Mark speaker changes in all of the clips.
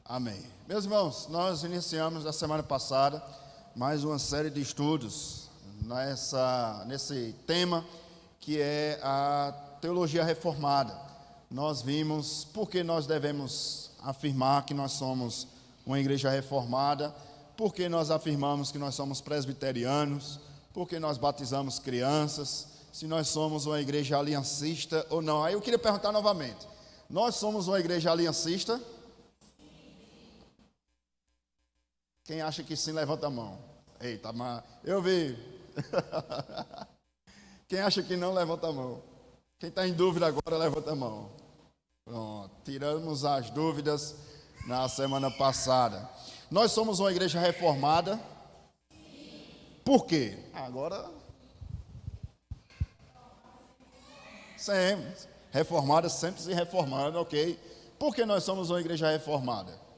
Speaker 1: Amém. Meus irmãos, nós iniciamos na semana passada mais uma série de estudos nesse tema que é a teologia reformada. Nós vimos por que nós devemos afirmar que nós somos uma igreja reformada, por que nós afirmamos que nós somos presbiterianos, por que nós batizamos crianças, se nós somos uma igreja aliancista ou não. Aí eu queria perguntar novamente, nós somos uma igreja aliancista? Quem acha que sim, levanta a mão. Eita, mas eu vi. Quem acha que não, levanta a mão. Quem está em dúvida agora, levanta a mão. Pronto, tiramos as dúvidas na semana passada. Nós somos uma igreja reformada. Por quê? Agora, sempre. Reformada, sempre se reformando, ok? Por que nós somos uma igreja reformada?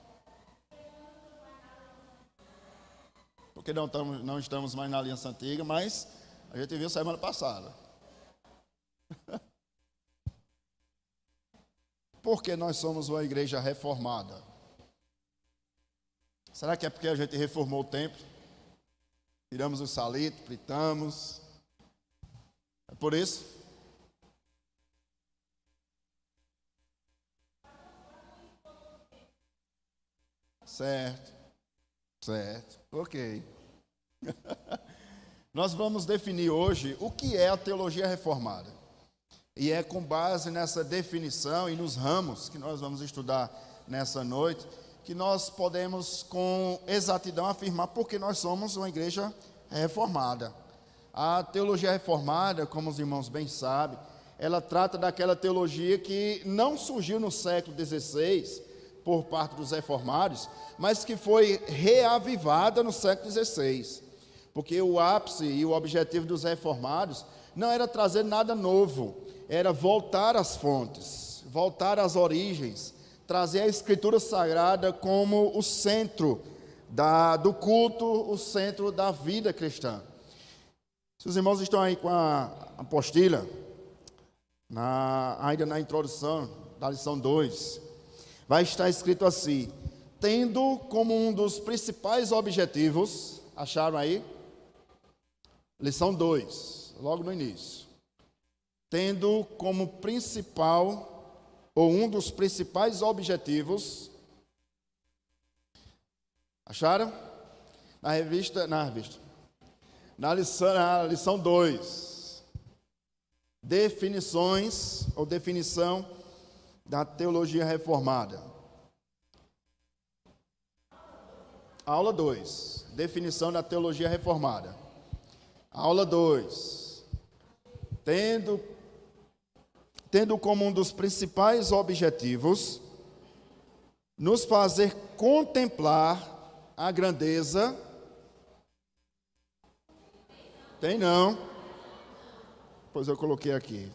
Speaker 1: Porque não estamos mais na aliança antiga, mas a gente viu semana passada. Por que nós somos uma igreja reformada? Será que é porque a gente reformou o templo? Tiramos o salito, fritamos. É por isso? Certo, ok. Nós vamos definir hoje o que é a teologia reformada. E é com base nessa definição e nos ramos que nós vamos estudar nessa noite, que nós podemos com exatidão afirmar porque nós somos uma igreja reformada. A teologia reformada, como os irmãos bem sabem, ela trata daquela teologia que não surgiu no século XVI, por parte dos reformados, mas que foi reavivada no século XVI, porque o ápice e o objetivo dos reformados não era trazer nada novo, era voltar às fontes, voltar às origens, trazer a Escritura Sagrada como o centro do culto, o centro da vida cristã. Se os irmãos estão aí com a apostila, ainda na introdução da lição 2, vai estar escrito assim: tendo como um dos principais objetivos, acharam aí? Lição 2, logo no início. Tendo como principal, ou um dos principais objetivos, acharam? Na lição 2, definições, ou definição da teologia reformada. Aula 2, definição da teologia reformada. Aula 2, tendo como um dos principais objetivos nos fazer contemplar a grandeza. Tem não? Pois eu coloquei aqui.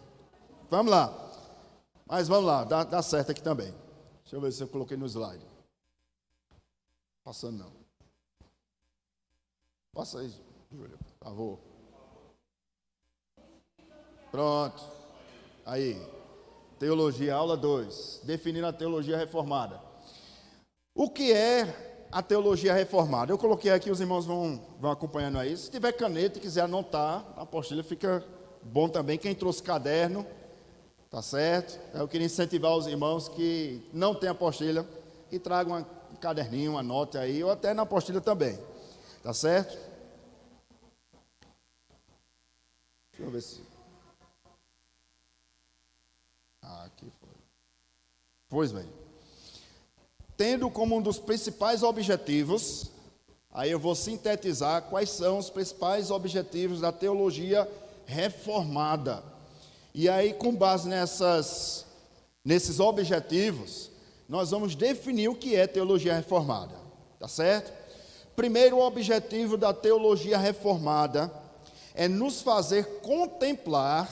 Speaker 1: Vamos lá. Mas vamos lá, dá certo aqui também. Deixa eu ver se eu coloquei no slide. Passando não. Passa aí, Júlia, por favor. Pronto. Aí. Teologia, aula 2. Definindo a teologia reformada. O que é a teologia reformada? Eu coloquei aqui, os irmãos vão acompanhando aí. Se tiver caneta e quiser anotar, a apostila fica bom também. Quem trouxe caderno, tá certo? Eu queria incentivar os irmãos que não têm apostila, que tragam um caderninho, uma nota aí, ou até na apostila também. Tá certo? Deixa eu ver se... aqui foi. Pois bem. Tendo como um dos principais objetivos, aí eu vou sintetizar quais são os principais objetivos da teologia reformada. E aí, com base nesses objetivos, nós vamos definir o que é teologia reformada, tá certo? Primeiro, o objetivo da teologia reformada é nos fazer contemplar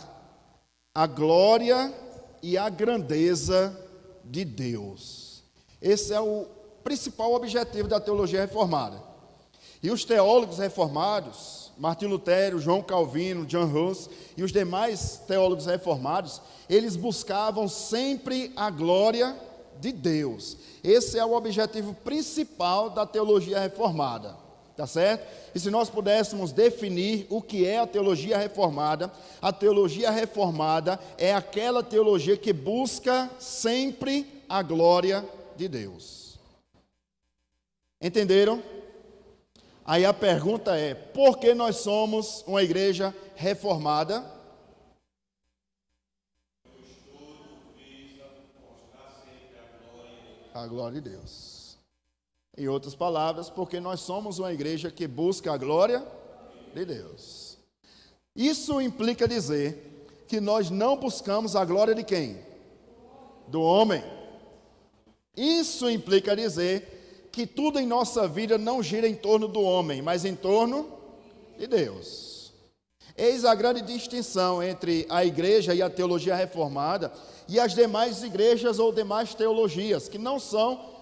Speaker 1: a glória e a grandeza de Deus. Esse é o principal objetivo da teologia reformada. E os teólogos reformados, Martim Lutero, João Calvino, John Hus e os demais teólogos reformados, eles buscavam sempre a glória de Deus. Esse é o objetivo principal da teologia reformada, tá certo? E se nós pudéssemos definir o que é a teologia reformada é aquela teologia que busca sempre a glória de Deus. Entenderam? Aí a pergunta é: por que nós somos uma igreja reformada? A glória de Deus. Em outras palavras, porque nós somos uma igreja que busca a glória de Deus. Isso implica dizer que nós não buscamos a glória de quem? Do homem. Isso implica dizer que tudo em nossa vida não gira em torno do homem, mas em torno de Deus. Eis a grande distinção entre a igreja e a teologia reformada e as demais igrejas ou demais teologias, que não são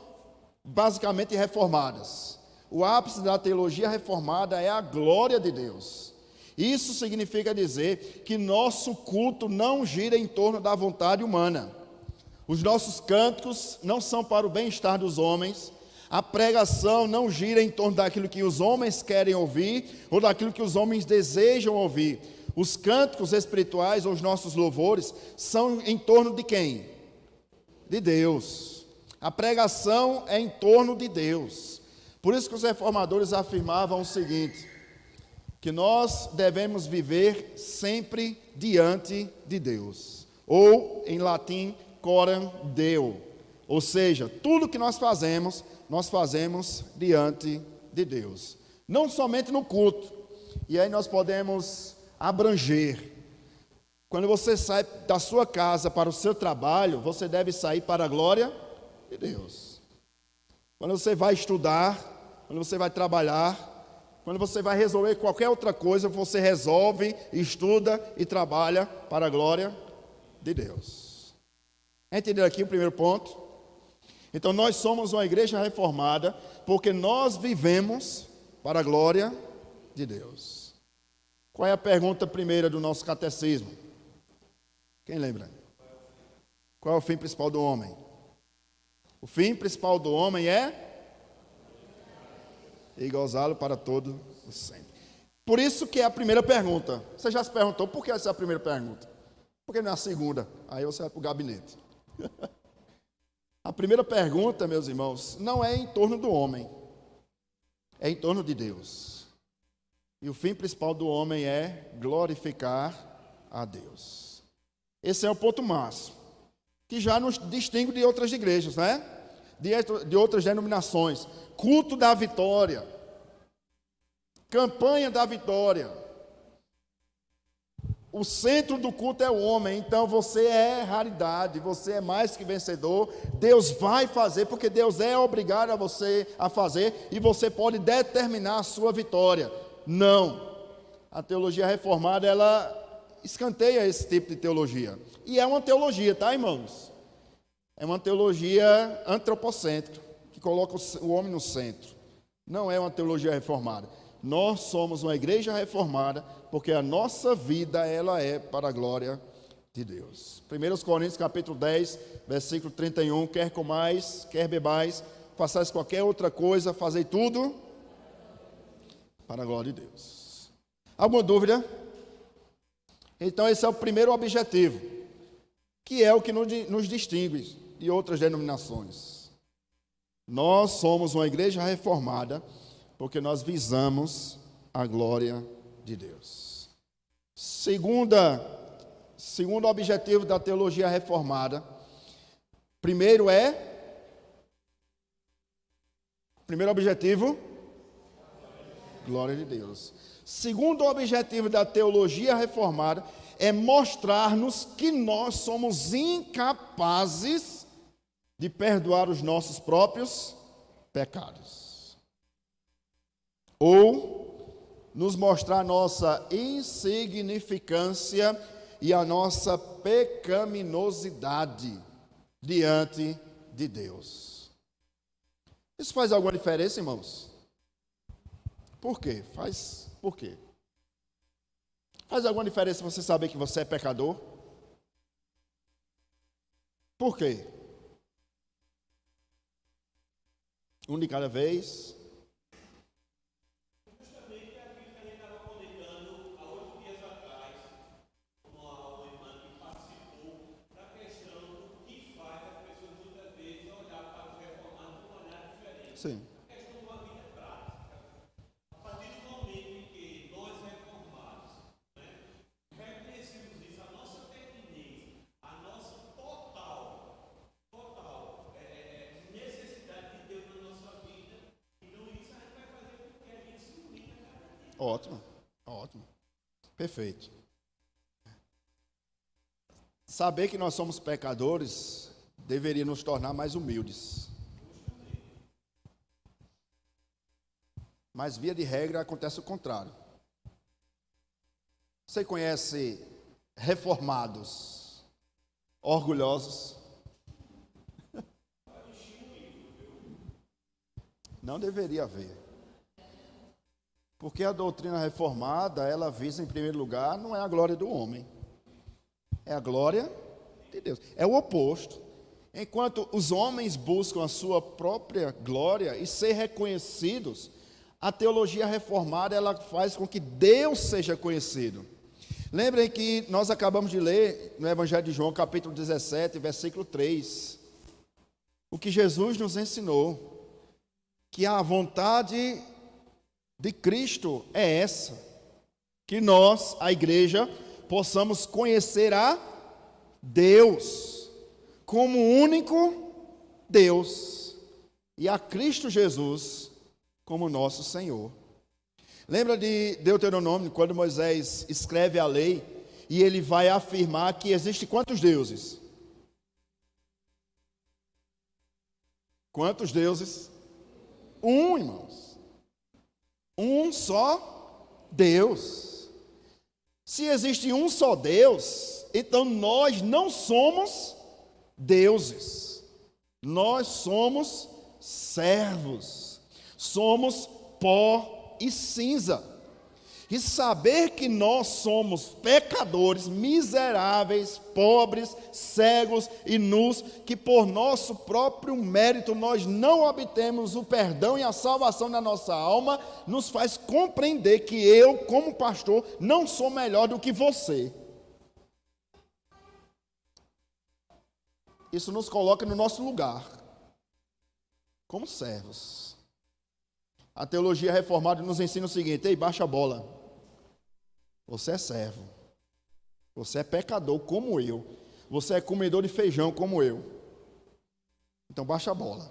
Speaker 1: basicamente reformadas. O ápice da teologia reformada é a glória de Deus. Isso significa dizer que nosso culto não gira em torno da vontade humana. Os nossos cânticos não são para o bem-estar dos homens. A pregação não gira em torno daquilo que os homens querem ouvir ou daquilo que os homens desejam ouvir. Os cânticos espirituais ou os nossos louvores são em torno de quem? De Deus. A pregação é em torno de Deus. Por isso que os reformadores afirmavam o seguinte: que nós devemos viver sempre diante de Deus. Ou, em latim, coram Deo. Ou seja, tudo que nós fazemos diante de Deus. Não somente no culto. E aí nós podemos abranger. Quando você sai da sua casa para o seu trabalho, você deve sair para a glória de Deus. Quando você vai estudar, quando você vai trabalhar, quando você vai resolver qualquer outra coisa, você resolve, estuda e trabalha para a glória de Deus. Entenderam aqui o primeiro ponto? Então nós somos uma igreja reformada porque nós vivemos para a glória de Deus. Qual é a pergunta primeira do nosso catecismo? Quem lembra? Qual é o fim principal do homem? O fim principal do homem é gozá-lo para todo o sempre. Por isso que é a primeira pergunta. Você já se perguntou por que essa é a primeira pergunta? Por que não é a segunda? Aí você vai para o gabinete. A primeira pergunta, meus irmãos, não é em torno do homem, é em torno de Deus. E o fim principal do homem é glorificar a Deus. Esse é o ponto máximo, que já nos distingue de outras igrejas, né? De outras denominações. Culto da vitória, campanha da vitória. O centro do culto é o homem, então você é raridade, você é mais que vencedor. Deus vai fazer, porque Deus é obrigado a você a fazer, e você pode determinar a sua vitória. Não, a teologia reformada, ela escanteia esse tipo de teologia. E é uma teologia, tá, irmãos? É uma teologia antropocêntrica, que coloca o homem no centro. Não é uma teologia reformada. Nós somos uma igreja reformada, porque a nossa vida, ela é para a glória de Deus. 1 Coríntios capítulo 10, versículo 31, quer comais, quer bebais, façais qualquer outra coisa, fazei tudo para a glória de Deus. Alguma dúvida? Então esse é o primeiro objetivo, que é o que nos distingue de outras denominações. Nós somos uma igreja reformada, porque nós visamos a glória de Deus. Segundo objetivo da teologia reformada, primeiro objetivo, glória de Deus. Segundo objetivo da teologia reformada é mostrar-nos que nós somos incapazes de perdoar os nossos próprios pecados. Ou nos mostrar a nossa insignificância e a nossa pecaminosidade diante de Deus. Isso faz alguma diferença, irmãos? Por quê? Por quê? Faz alguma diferença você saber que você é pecador? Por quê? Um de cada vez.
Speaker 2: Justamente aquilo que a gente estava comentando há 8 dias atrás, com uma irmã que participou da questão do que faz as pessoas muitas vezes olhar para os reformados de uma maneira diferente.
Speaker 1: Sim.
Speaker 2: A questão de uma vida prática. A partir do momento em que nós reformados, reconhecemos isso, a nossa pertinência, a nossa total necessidade de Deus na nossa vida, então isso a gente vai fazer com que a gente se humilhe a cada dia.
Speaker 1: Ótimo, ótimo. Perfeito. Saber que nós somos pecadores deveria nos tornar mais humildes. Mas, via de regra, acontece o contrário. Você conhece reformados orgulhosos? Não deveria haver. Porque a doutrina reformada, ela visa, em primeiro lugar, não é a glória do homem. É a glória de Deus. É o oposto. Enquanto os homens buscam a sua própria glória e ser reconhecidos, a teologia reformada, ela faz com que Deus seja conhecido. Lembrem que nós acabamos de ler no Evangelho de João, capítulo 17, versículo 3. O que Jesus nos ensinou, que a vontade de Cristo é essa, que nós, a igreja, possamos conhecer a Deus como único Deus e a Cristo Jesus como nosso Senhor. Lembra de Deuteronômio, quando Moisés escreve a lei e ele vai afirmar que existe quantos deuses? Quantos deuses? Um, irmãos. Um só Deus. Se existe um só Deus, então nós não somos deuses. Nós somos servos. Somos pó e cinza. E saber que nós somos pecadores, miseráveis, pobres, cegos e nus, que por nosso próprio mérito nós não obtemos o perdão e a salvação da nossa alma, nos faz compreender que eu, como pastor, não sou melhor do que você. Isso nos coloca no nosso lugar, como servos. A teologia reformada nos ensina o seguinte: ei, baixa a bola. Você é servo. Você é pecador como eu. Você é comedor de feijão como eu. Então baixa a bola.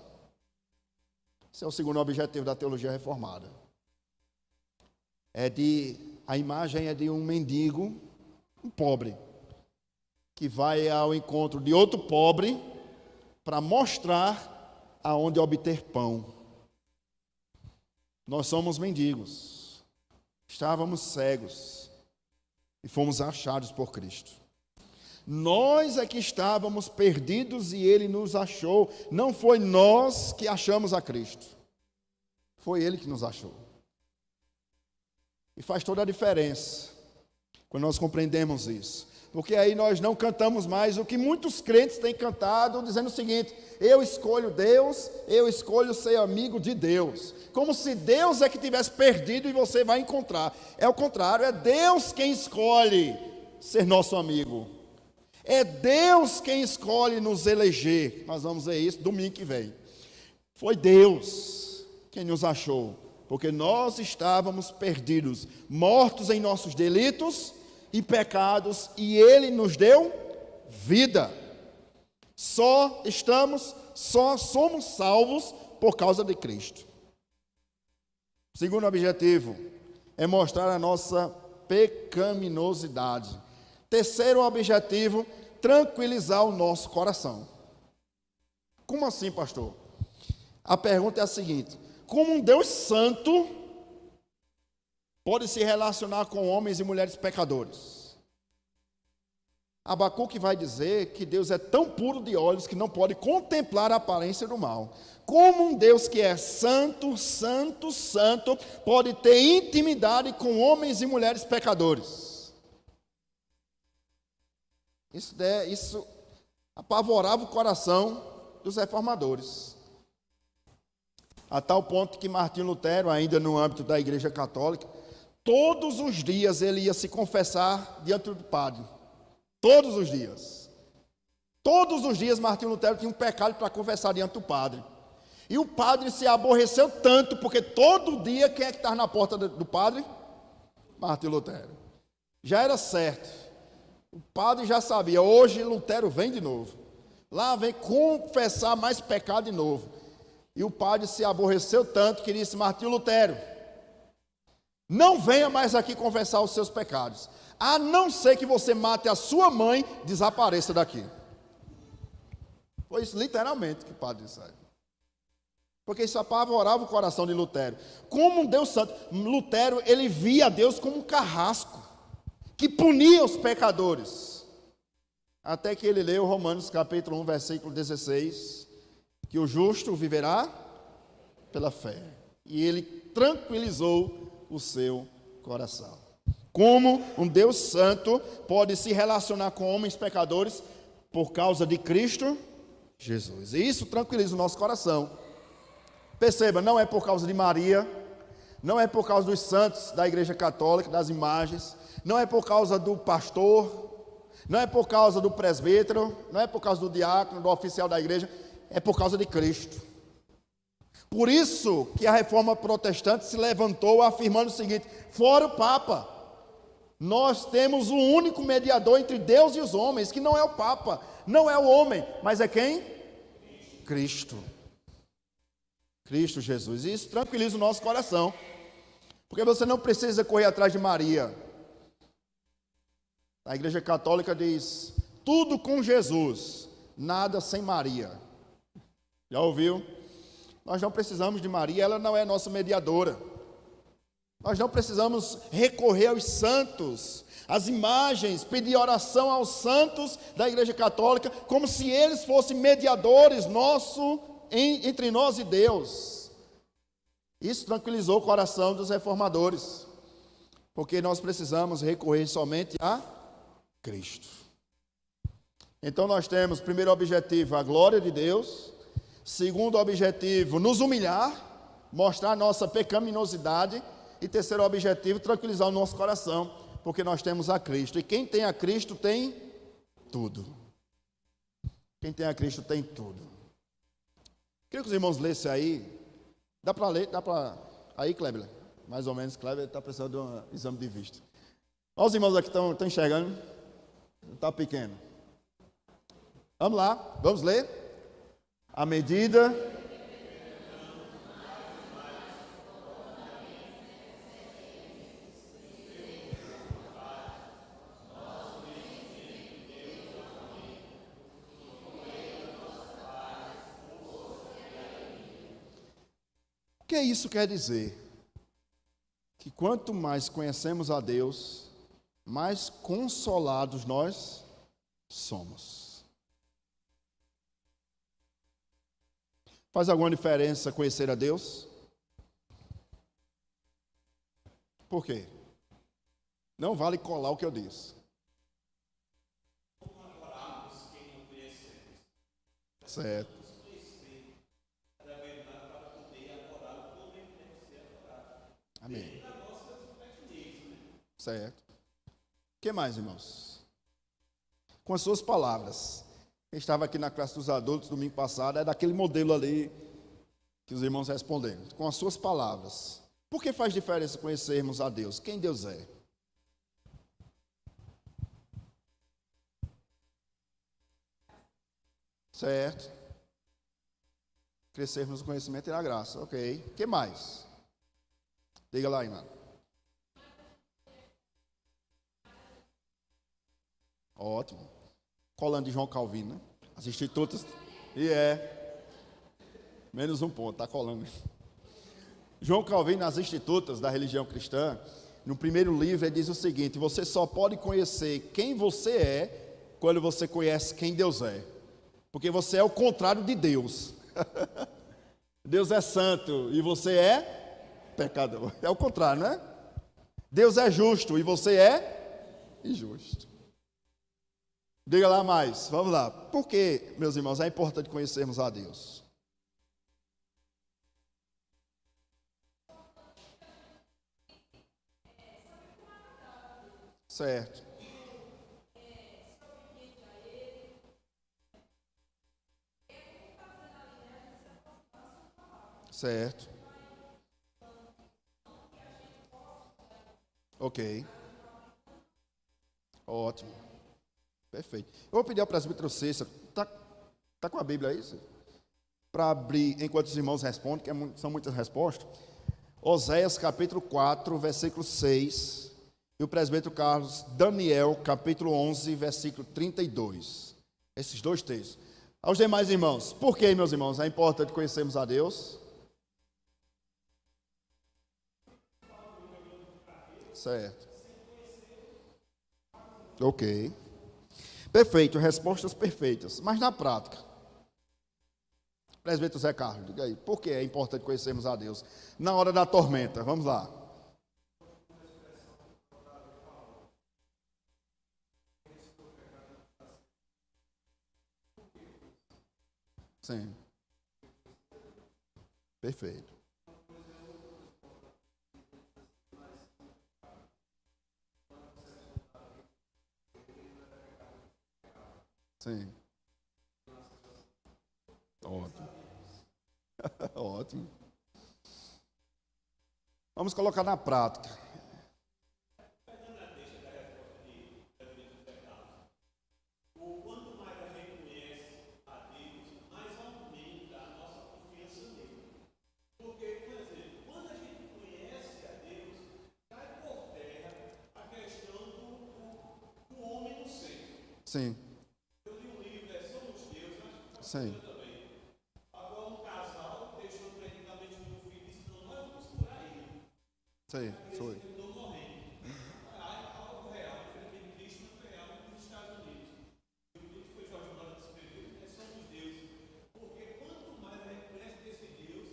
Speaker 1: Esse é o segundo objetivo da teologia reformada. A imagem é de um mendigo, um pobre, que vai ao encontro de outro pobre para mostrar aonde obter pão. Nós somos mendigos, estávamos cegos e fomos achados por Cristo. Nós é que estávamos perdidos e Ele nos achou. Não foi nós que achamos a Cristo, foi Ele que nos achou. E faz toda a diferença quando nós compreendemos isso. Porque aí nós não cantamos mais o que muitos crentes têm cantado, dizendo o seguinte: eu escolho Deus, eu escolho ser amigo de Deus. Como se Deus é que tivesse perdido e você vai encontrar. É o contrário, é Deus quem escolhe ser nosso amigo. É Deus quem escolhe nos eleger. Nós vamos ver isso domingo que vem. Foi Deus quem nos achou, porque nós estávamos perdidos, mortos em nossos delitos e pecados, e Ele nos deu vida. Só somos salvos por causa de Cristo. O segundo objetivo é mostrar a nossa pecaminosidade. Terceiro objetivo, tranquilizar o nosso coração. Como assim, pastor? A pergunta é a seguinte: como um Deus santo pode se relacionar com homens e mulheres pecadores? Abacuque vai dizer que Deus é tão puro de olhos que não pode contemplar a aparência do mal. Como um Deus que é santo, santo, santo, pode ter intimidade com homens e mulheres pecadores? Isso apavorava o coração dos reformadores. a tal ponto que Martinho Lutero, ainda no âmbito da Igreja Católica, todos os dias ele ia se confessar diante do padre. Todos os dias. Todos os dias Martinho Lutero tinha um pecado para confessar diante do padre. E o padre se aborreceu tanto, porque todo dia quem é que estava na porta do padre? Martinho Lutero. Já era certo. O padre já sabia, hoje Lutero vem de novo. Lá vem confessar mais pecado de novo. E o padre se aborreceu tanto que disse: Martinho Lutero, não venha mais aqui confessar os seus pecados, a não ser que você mate a sua mãe, desapareça daqui. Foi isso literalmente que o padre disse. Porque isso apavorava o coração de Lutero. Como um Deus santo, Lutero, ele via Deus como um carrasco, que punia os pecadores. Até que ele leu Romanos capítulo 1, versículo 16, que o justo viverá pela fé. E ele tranquilizou o seu coração. Como um Deus santo pode se relacionar com homens pecadores por causa de Cristo Jesus. E isso tranquiliza o nosso coração. Perceba, não é por causa de Maria, não é por causa dos santos da Igreja Católica, das imagens, não é por causa do pastor, não é por causa do presbítero, não é por causa do diácono, do oficial da igreja, é por causa de Cristo. Por isso que a reforma protestante se levantou afirmando o seguinte: fora o Papa, nós temos o único mediador entre Deus e os homens, que não é o Papa, não é o homem, mas é quem? Cristo. Cristo Jesus. E isso tranquiliza o nosso coração, porque você não precisa correr atrás de Maria. A Igreja Católica diz: tudo com Jesus, nada sem Maria. Já ouviu? Nós não precisamos de Maria, ela não é nossa mediadora. Nós não precisamos recorrer aos santos, às imagens, pedir oração aos santos da Igreja Católica, como se eles fossem mediadores entre nós e Deus. Isso tranquilizou o coração dos reformadores, porque nós precisamos recorrer somente a Cristo. Então nós temos, primeiro objetivo, a glória de Deus. Segundo objetivo, nos humilhar, mostrar nossa pecaminosidade. E terceiro objetivo, tranquilizar o nosso coração, porque nós temos a Cristo. E quem tem a Cristo tem tudo. Quem tem a Cristo tem tudo. Queria que os irmãos lessem aí. Dá para ler? Dá para... Aí, Kleber? Mais ou menos, Kleber está precisando de um exame de vista. Olha os irmãos aqui estão enxergando. Está pequeno. Vamos lá, vamos ler. À medida... O que isso quer dizer? Que quanto mais conhecemos a Deus, mais consolados nós somos. Faz alguma diferença conhecer a Deus? Por quê? Não vale colar o que eu disse. Certo. Amém. Certo. O que mais, irmãos? Com as suas palavras. Quem estava aqui na classe dos adultos domingo passado é daquele modelo ali que os irmãos responderam. Com as suas palavras. Por que faz diferença conhecermos a Deus? Quem Deus é? Certo. Crescermos no conhecimento e na graça. Ok. O que mais? Diga lá, irmão. Ótimo. Colando de João Calvino, né? As institutas. E menos um ponto, está colando. João Calvino, nas institutas da religião cristã, no primeiro livro, ele diz o seguinte: você só pode conhecer quem você é quando você conhece quem Deus é. Porque você é o contrário de Deus. Deus é santo e você é pecador. É o contrário, não é? Deus é justo e você é injusto. Diga lá mais, vamos lá. Por que, meus irmãos, é importante conhecermos a Deus? Certo. Certo. Ok. Ótimo. Perfeito. Eu vou pedir ao presbítero Cícero, tá com a Bíblia aí, para abrir, enquanto os irmãos respondem, que são muitas respostas. Oséias capítulo 4, versículo 6. E o presbítero Carlos, Daniel, capítulo 11, versículo 32. Esses dois textos. Aos demais irmãos, por que, meus irmãos, é importante conhecermos a Deus? Certo. Ok. Perfeito, respostas perfeitas. Mas na prática, presbítero Zé Carlos, diga aí, por que é importante conhecermos a Deus? Na hora da tormenta, vamos lá. Sim. Perfeito. Sim. Ótimo. Ótimo. Vamos colocar na prática.
Speaker 2: Quanto mais a gente conhece a Deus, mais aumenta a nossa confiança nele. Porque, por exemplo, quando a gente conhece a Deus, cai por terra a questão do homem no centro.
Speaker 1: Sim.
Speaker 2: Eu li um livro, Somos Deus, eu acho que
Speaker 1: Sim.
Speaker 2: também. Agora, um casal deixou praticamente um filho e disse: não, nós vamos curar ele.
Speaker 1: Sim. Foi.
Speaker 2: Ele andou morrendo. Algo real, infelizmente, triste, mas foi real nos Estados Unidos. E o livro foi Jorge Mora que escreveu, Somos Deus. Porque quanto mais a gente conhece desse Deus,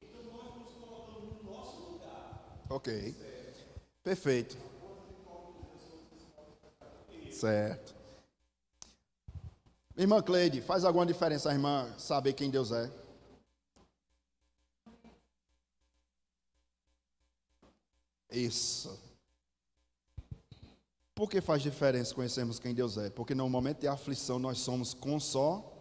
Speaker 2: então nós nos colocamos no nosso lugar.
Speaker 1: Ok. Perfeito. Certo. Irmã Cleide, faz alguma diferença a irmã saber quem Deus é? Isso. Por que faz diferença conhecermos quem Deus é? Porque no momento de aflição nós somos consolados.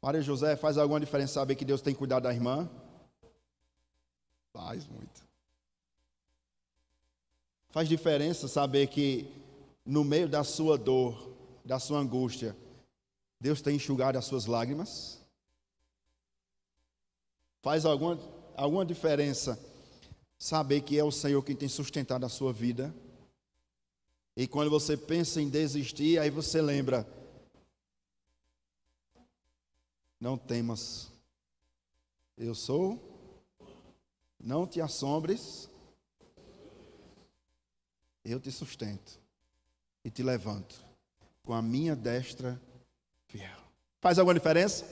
Speaker 1: Maria José, faz alguma diferença saber que Deus tem cuidado da irmã? Faz muito. Faz diferença saber que no meio da sua dor, da sua angústia, Deus tem enxugado as suas lágrimas? Faz alguma diferença saber que é o Senhor quem tem sustentado a sua vida? E quando você pensa em desistir, aí você lembra: não temas, eu sou, não te assombres, eu te sustento e te levanto com a minha destra fiel. Faz alguma diferença?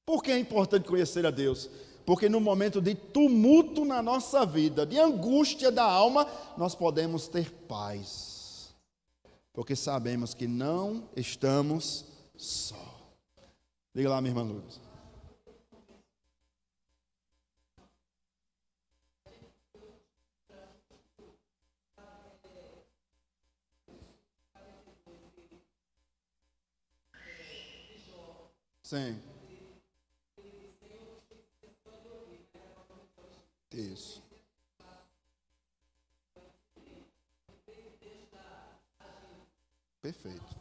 Speaker 1: Por que é importante conhecer a Deus? Porque no momento de tumulto na nossa vida, de angústia da alma, nós podemos ter paz. Porque sabemos que não estamos só. Diga lá, minha irmã Lourdes. Sim. Isso. Perfeito.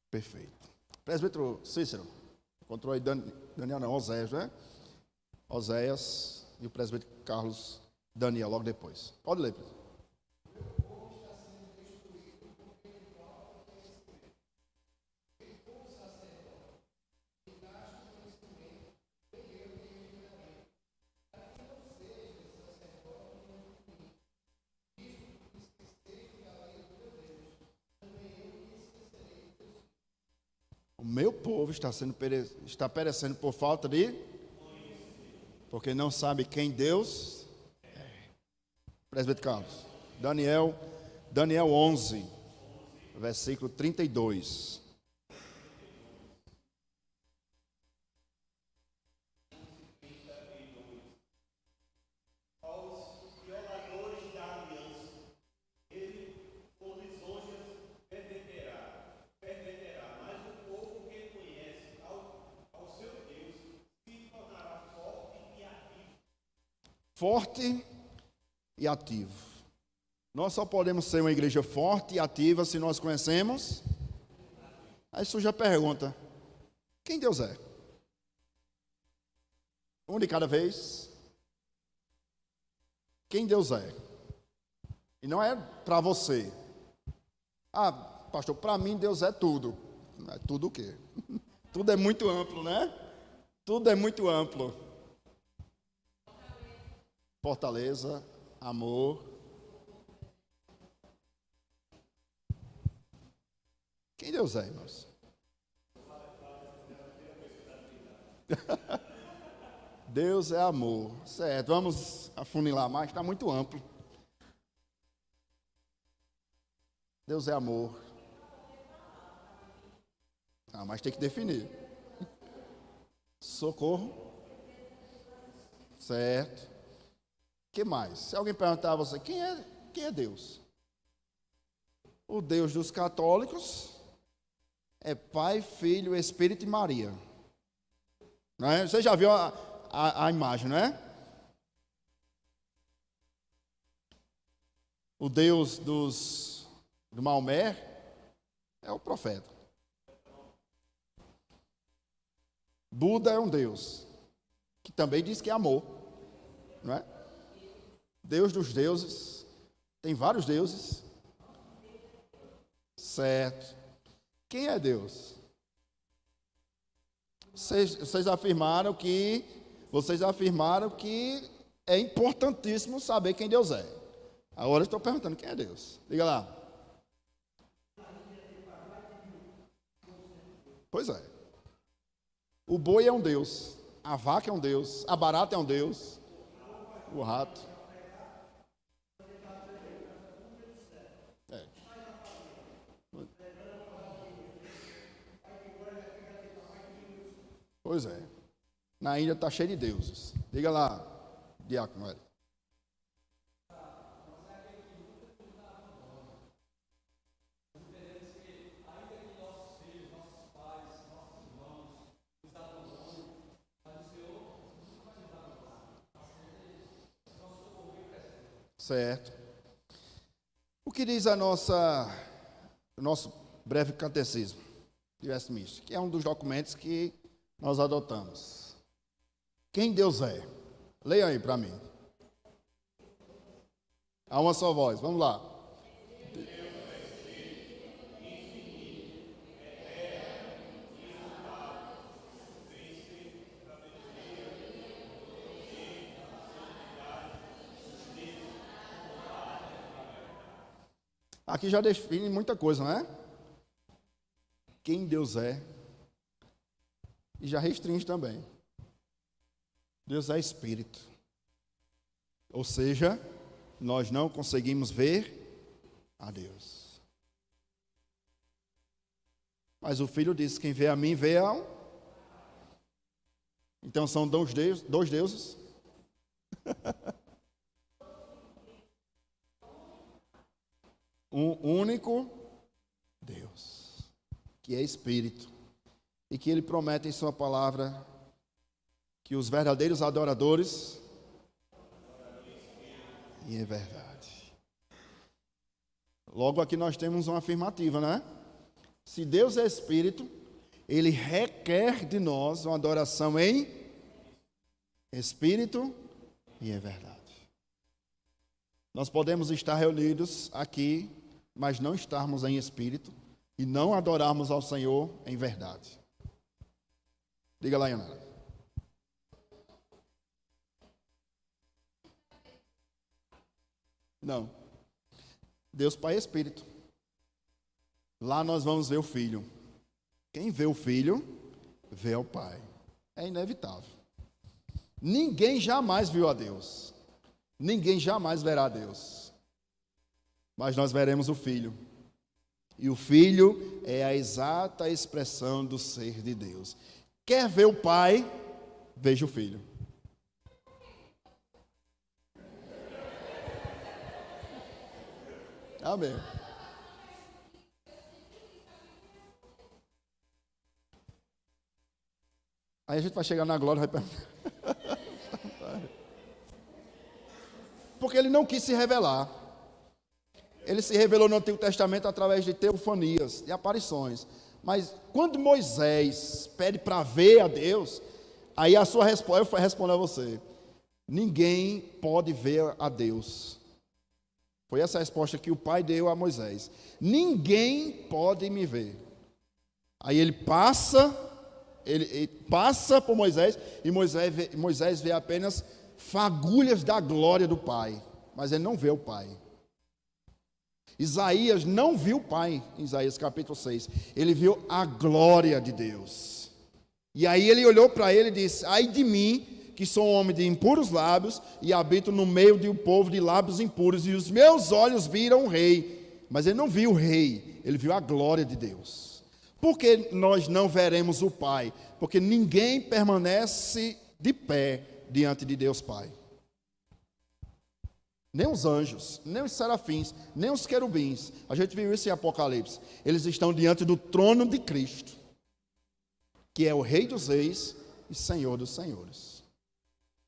Speaker 1: Perfeito. Presbítero Cícero, encontrou aí Daniel, não, Oséias, né? Oséias e o presbítero Carlos Daniel, logo depois. Pode ler, presbítero. O meu povo está perecendo por falta de... Porque não sabe quem Deus é. Presbítero Carlos. Daniel 11, versículo 32. forte e ativo. Nós só podemos ser uma igreja forte e ativa se nós conhecemos. Aí surge a pergunta: quem Deus é? Um de cada vez. Quem Deus é? E não é para você. Ah, pastor, para mim Deus é tudo. É tudo o quê? Tudo é muito amplo, né? Tudo é muito amplo. Fortaleza, amor. Quem Deus é, irmãos? Deus é amor. Certo, vamos afunilar mais, está muito amplo. Deus é amor. Ah, mas tem que definir. Socorro. Certo. O que mais? Se alguém perguntar a você, quem é Deus? O Deus dos católicos é Pai, Filho, Espírito e Maria. Não é? Você já viu a imagem, não é? O Deus do Maomé é o profeta. Buda é um Deus que também diz que é amor, não é? Deus dos deuses, tem vários deuses. Certo. Quem é Deus? Vocês afirmaram que é importantíssimo saber quem Deus é. Agora eu estou perguntando quem é Deus. Diga lá. Pois é. O boi é um Deus, a vaca é um Deus, a barata é um Deus, o rato. É. Pois é. Na Índia está cheio de deuses. Diga lá, diácono Hélio. Certo. O que diz o nosso breve catecismo de Westminster, que é um dos documentos que nós adotamos. Quem Deus é? Leia aí para mim. A uma só voz, vamos lá. Aqui já define muita coisa, não é? Quem Deus é. E já restringe também. Deus é espírito. Ou seja, nós não conseguimos ver a Deus. Mas o Filho disse, quem vê a mim, vê ao... Então são dois deuses. Um único Deus, que é Espírito, e que Ele promete em Sua palavra que os verdadeiros adoradores, e é verdade. Logo aqui nós temos uma afirmativa, né? Se Deus é Espírito, Ele requer de nós uma adoração em Espírito e é verdade. Nós podemos estar reunidos aqui, mas não estarmos em espírito e não adorarmos ao Senhor em verdade. Diga lá, Ana. Não. Deus Pai é Espírito. Lá nós vamos ver o Filho. Quem vê o Filho, vê o Pai. É inevitável. Ninguém jamais viu a Deus. Ninguém jamais verá a Deus. Mas nós veremos o Filho. E o Filho é a exata expressão do ser de Deus. Quer ver o Pai? Veja o Filho. Amém. Aí a gente vai chegar na glória e vai perguntar. Porque ele não quis se revelar. Ele se revelou no Antigo Testamento através de teofanias, de aparições. Mas quando Moisés pede para ver a Deus, aí a sua resposta, eu respondo a você: ninguém pode ver a Deus. Foi essa a resposta que o Pai deu a Moisés. Ninguém pode me ver. Aí ele passa por Moisés, e Moisés vê apenas fagulhas da glória do Pai, mas ele não vê o Pai. Isaías não viu o Pai, em Isaías capítulo 6, ele viu a glória de Deus. E aí ele olhou para ele e disse: ai de mim, que sou um homem de impuros lábios, e habito no meio de um povo de lábios impuros, e os meus olhos viram o rei. Mas ele não viu o rei, ele viu a glória de Deus. Por que nós não veremos o Pai? Porque ninguém permanece de pé diante de Deus Pai. Nem os anjos, nem os serafins, nem os querubins. A gente viu isso em Apocalipse. Eles estão diante do trono de Cristo, que é o Rei dos Reis e Senhor dos Senhores.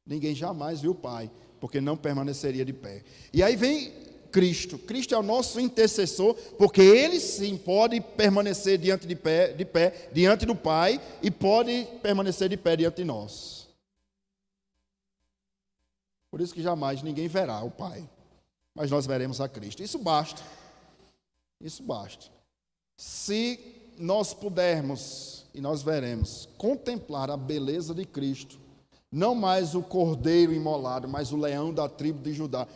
Speaker 1: Ninguém jamais viu o Pai, porque não permaneceria de pé. E aí vem Cristo. Cristo é o nosso intercessor, porque Ele sim pode permanecer de pé diante do Pai, e pode permanecer de pé diante de nós. Por isso que jamais ninguém verá o Pai, mas nós veremos a Cristo. Isso basta. Isso basta. Se nós pudermos, e nós veremos, contemplar a beleza de Cristo, não mais o cordeiro imolado, mas o leão da tribo de Judá,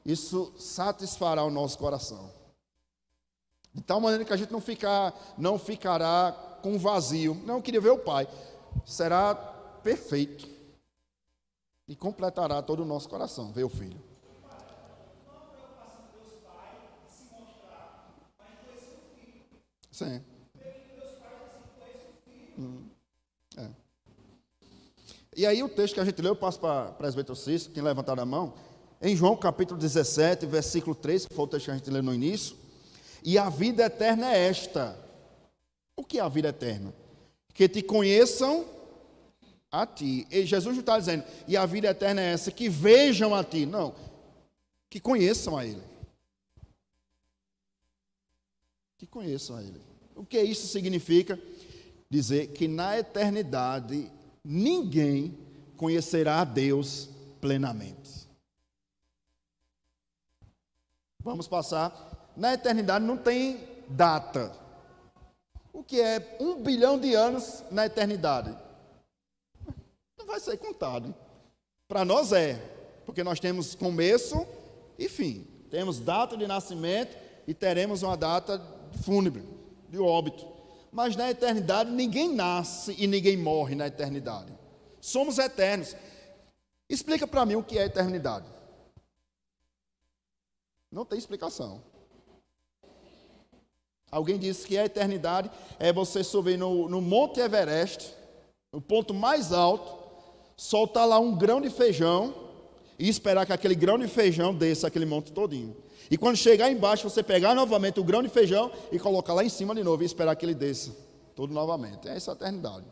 Speaker 1: isso satisfará o nosso coração. De tal maneira que a gente não ficará com vazio. Não, eu queria ver o Pai. Será perfeito. E completará todo o nosso coração, ver o Filho. Sim. É. E aí o texto que a gente leu, eu passo para o presbítero Cícero, quem levantar a mão, em João capítulo 17, versículo 3, que foi o texto que a gente leu no início. E a vida eterna é esta. O que é a vida eterna? Que te conheçam a ti. E Jesus não está dizendo, e a vida eterna é essa, que vejam a ti. Não, que conheçam a Ele. Que conheçam a Ele. O que isso significa? Dizer que na eternidade ninguém conhecerá a Deus plenamente. Vamos passar. Na eternidade não tem data. O que é 1 bilhão de anos na eternidade? Não vai ser contado. Para nós é, porque nós temos começo e fim. Temos data de nascimento e teremos uma data fúnebre, de óbito. Mas na eternidade ninguém nasce e ninguém morre na eternidade. Somos eternos. Explica para mim o que é eternidade. Não tem explicação. Alguém disse que a eternidade é você subir no Monte Everest, no ponto mais alto, soltar lá um grão de feijão e esperar que aquele grão de feijão desça aquele monte todinho. E quando chegar embaixo, você pegar novamente o grão de feijão e colocar lá em cima de novo e esperar que ele desça tudo novamente. É essa a eternidade.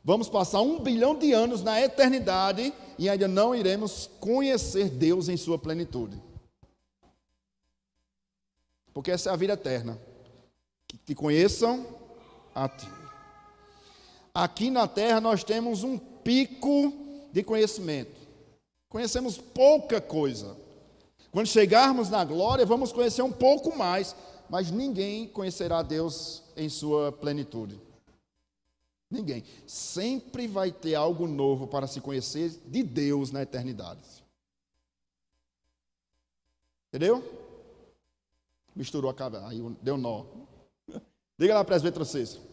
Speaker 1: Vamos passar 1 bilhão de anos na eternidade e ainda não iremos conhecer Deus em sua plenitude. Porque essa é a vida eterna. Que te conheçam a ti. Aqui na terra nós temos um pico de conhecimento. Conhecemos pouca coisa. Quando chegarmos na glória, vamos conhecer um pouco mais, mas ninguém conhecerá Deus em sua plenitude. Ninguém. Sempre vai ter algo novo para se conhecer de Deus na eternidade. Entendeu? Misturou a cabeça, aí deu nó. Diga lá, presbítero Cícero.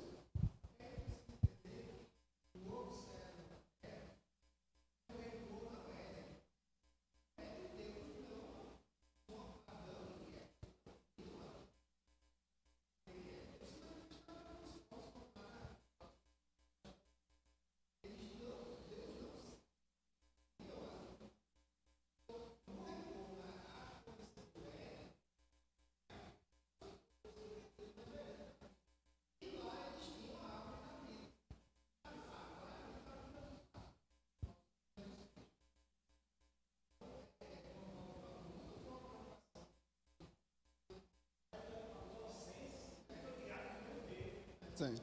Speaker 1: Sim.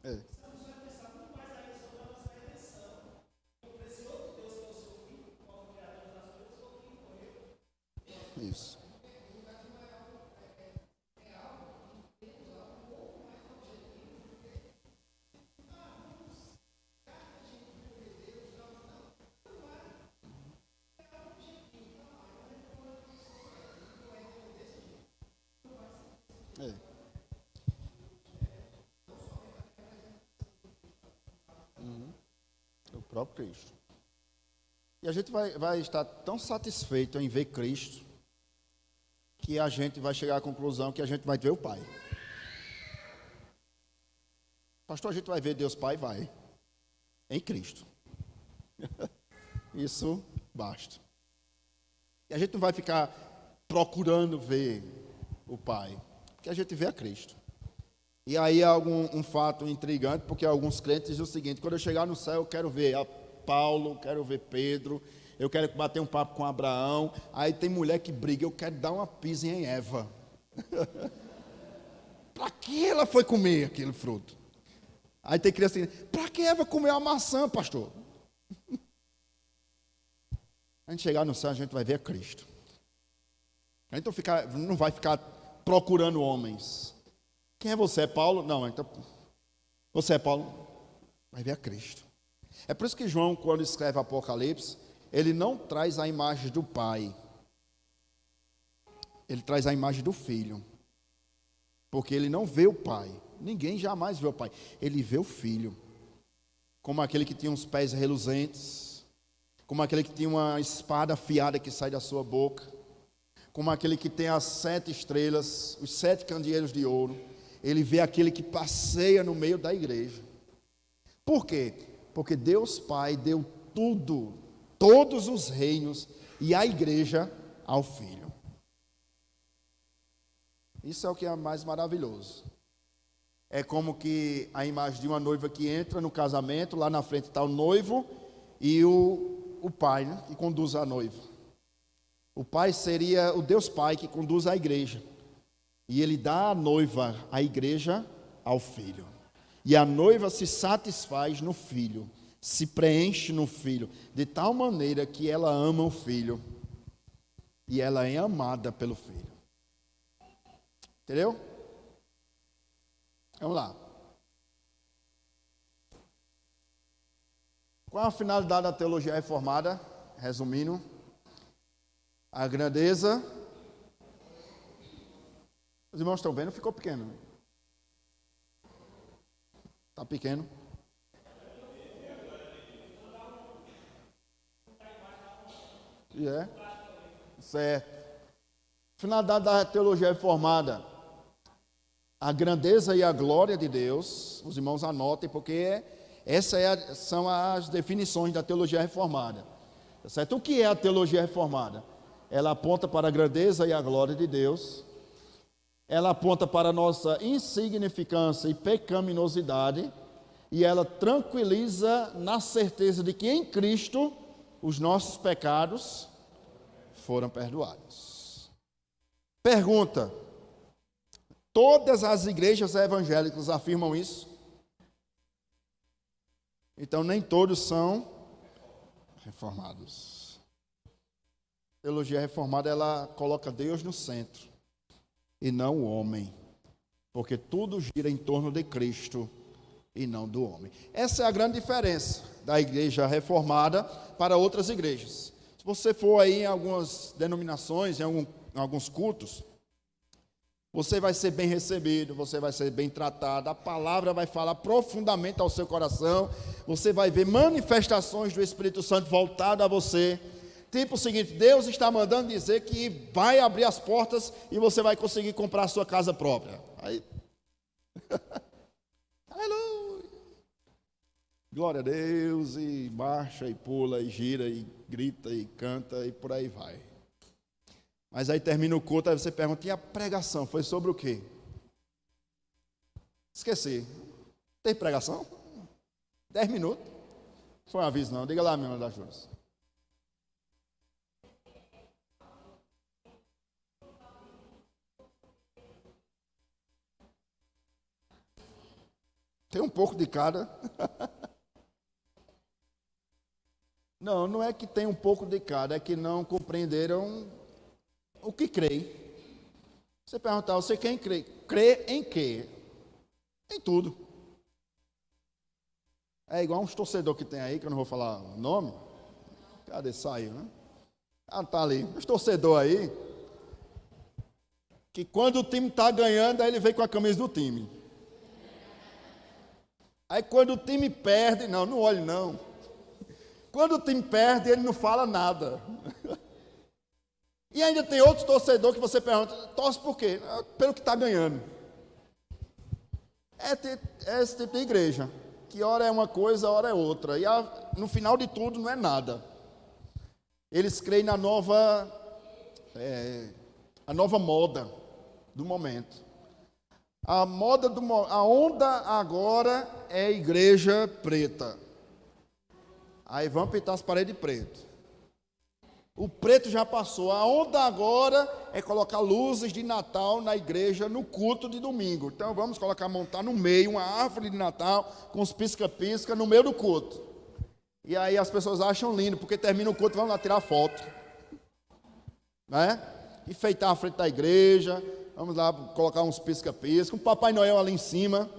Speaker 1: É. Isso. É. O próprio Cristo. E a gente vai estar tão satisfeito em ver Cristo que a gente vai chegar à conclusão que a gente vai ver o Pai. Pastor, a gente vai ver Deus Pai? Vai. Em Cristo. Isso basta. E a gente não vai ficar procurando ver o Pai, porque a gente vê a Cristo. E aí há um fato intrigante, porque alguns crentes dizem o seguinte: quando eu chegar no céu, eu quero ver a Paulo, quero ver Pedro, eu quero bater um papo com Abraão. Aí tem mulher que briga, eu quero dar uma pisa em Eva. Para que ela foi comer aquele fruto? Aí tem criança assim: para que Eva comeu a maçã, pastor? A gente chegar no céu, a gente vai ver a Cristo. A gente não vai ficar procurando homens. Quem é você? É Paulo? Não, então você é Paulo? Vai ver a Cristo. É por isso que João, quando escreve Apocalipse, ele não traz a imagem do Pai. Ele traz a imagem do Filho. Porque ele não vê o Pai. Ninguém jamais vê o Pai. Ele vê o Filho. Como aquele que tinha os pés reluzentes. Como aquele que tinha uma espada afiada que sai da sua boca. Como aquele que tem as 7 estrelas, os 7 candeeiros de ouro. Ele vê aquele que passeia no meio da igreja. Por quê? Porque Deus Pai deu tudo, todos os reinos e a igreja ao Filho. Isso é o que é mais maravilhoso. É como que a imagem de uma noiva que entra no casamento, lá na frente está o noivo e o pai, né, que conduz a noiva. O pai seria o Deus Pai que conduz a igreja. E ele dá a noiva, a igreja, ao filho. E a noiva se satisfaz no filho, se preenche no filho, de tal maneira que ela ama o filho. E ela é amada pelo filho. Entendeu? Vamos lá. Qual a finalidade da teologia reformada? Resumindo, a grandeza. Os irmãos estão vendo? Ficou pequeno. Está pequeno. E é? Certo. Finalidade da teologia reformada. A grandeza e a glória de Deus. Os irmãos anotem, porque são as definições da teologia reformada. Certo? O que é a teologia reformada? Ela aponta para a grandeza e a glória de Deus. Ela aponta para a nossa insignificância e pecaminosidade, e ela tranquiliza na certeza de que em Cristo os nossos pecados foram perdoados. Pergunta: todas as igrejas evangélicas afirmam isso? Então nem todos são reformados. A teologia reformada, ela coloca Deus no centro e não o homem, porque tudo gira em torno de Cristo e não do homem. Essa é a grande diferença da igreja reformada para outras igrejas. Se você for aí em algumas denominações, em alguns cultos, você vai ser bem recebido, você vai ser bem tratado, a palavra vai falar profundamente ao seu coração, você vai ver manifestações do Espírito Santo voltado a você. Tipo o seguinte: Deus está mandando dizer que vai abrir as portas e você vai conseguir comprar a sua casa própria. Aí, aleluia, glória a Deus, e marcha, e pula, e gira, e grita, e canta, e por aí vai. Mas aí termina o culto, aí você pergunta: e a pregação foi sobre o quê? Esqueci. Tem pregação? 10 minutos? Foi um aviso não, diga lá, minha irmã da Júlia. Tem um pouco de cada. Não, não é que tem um pouco de cada, é que não compreenderam o que creem. Você perguntar, você quem crê? Crê em quê? Em tudo. É igual uns torcedores que tem aí, que eu não vou falar o nome. Cadê? Saiu, né? Ah, tá ali. Uns torcedores aí, que quando o time está ganhando, aí ele vem com a camisa do time. Aí quando o time perde, não olhe não. Quando o time perde, ele não fala nada. E ainda tem outros torcedores que você pergunta, torce por quê? Pelo que está ganhando. É esse tipo de igreja, que hora é uma coisa, hora é outra. E no final de tudo não é nada. Eles creem na nova moda do momento. A onda agora é a igreja preta. Aí vamos pintar as paredes de preto. O preto já passou. A onda agora é colocar luzes de Natal na igreja no culto de domingo. Então vamos montar no meio uma árvore de Natal com os pisca-pisca no meio do culto. E aí as pessoas acham lindo, porque termina o culto, vamos lá tirar foto. Né? Enfeitar a frente da igreja, vamos lá colocar uns pisca-pisca, um Papai Noel ali em cima.